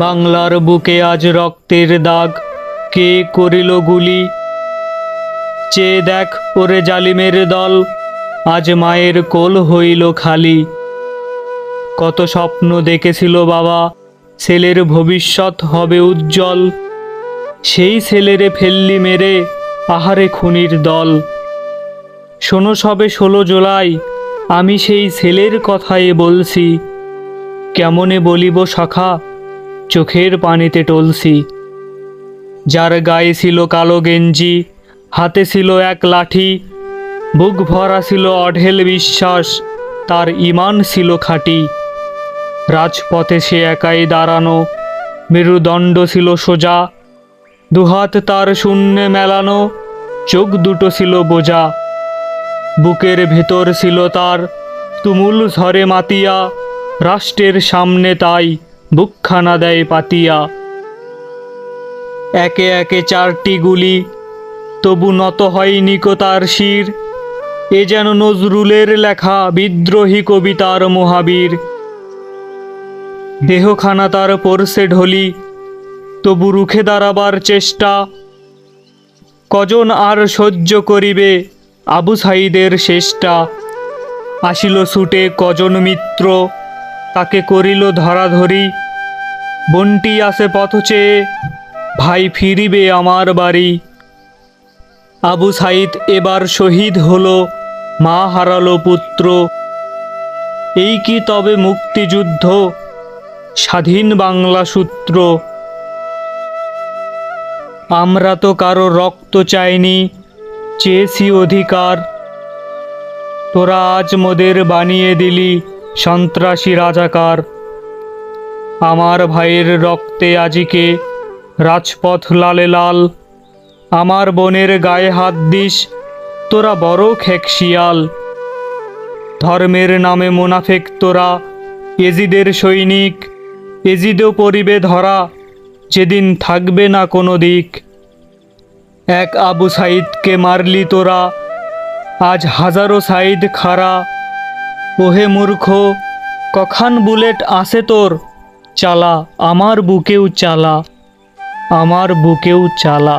বাংলার বুকে আজ রক্তের দাগ, কে করিল গুলি? চেয়ে দেখ ওরে জালিমের দল, আজ মায়ের কোল হইল খালি। কত স্বপ্ন দেখেছিল বাবা, ছেলের ভবিষ্যৎ হবে উজ্জ্বল, সেই ছেলেরে ফেললি মেরে, আহারে খুনির দল। শোনো সবে 16 জুলাই, আমি সেই ছেলের কথাই বলছি, কেমনে বলিব সখা, চোখের পানিতে টলছি। যার গায়ে ছিল কালো গেঞ্জি, হাতে ছিল এক লাঠি, বুক ভরা ছিল অঢেল বিশ্বাস, তার ঈমান ছিল খাঁটি। রাজপথে সে একাই দাঁড়ানো, মেরুদণ্ড ছিল সোজা, দুহাত তার শূন্যে মেলানো, চোখ দুটো ছিল বোঝা। বুকের ভেতর ছিল তার তুমুল ঝড়ে মাতিয়া, রাষ্ট্রের সামনে তাই বুকখানা দেয় পাতিয়া। একে একে 4টি গুলি, তবু নত হয়নি কো তার শির, এ যেন নজরুলের লেখা বিদ্রোহী কবিতার মহাবীর। দেহখানা তার পড়ছে ঢলি, তবু রুখে দাঁড়াবার চেষ্টা, কজন আর সহ্য করিবে আবু সাঈদের শেষটা। আসিল ছুটে কজন মিত্র, তাকে করিল ধরাধরি, বন্টি আসে পথ চেয়ে, ভাই ফিরিবে আমার বাড়ি। আবু সাঈদ এবার শহীদ হলো, মা হারালো পুত্র, এই কি তবে মুক্তিযুদ্ধ, স্বাধীন বাংলা সূত্র। আমরা তো কারো রক্ত চাইনি, চেয়েছি অধিকার, তোরা আজ মোদের বানিয়ে দিলি সন্ত্রাসী রাজাকার। আমার ভাইয়ের রক্তে আজিকে রাজপথ লালে লাল, আমার বোনের গায়ে হাত দিস, তোরা বড় খেকশিয়াল। ধর্মের নামে মুনাফেক তোরা, এজিদের সৈনিক, এজিদও পরিবে ধরা, যেদিন থাকবে না কোনো দিক। এক আবু সাঈদকে মারলি তোরা, আজ হাজারো সাঈদ খাড়া। ওহে মূর্খ, কখান বুলেট আসে তোর, চালা আমার বুকেও চালা, আমার বুকেও চালা।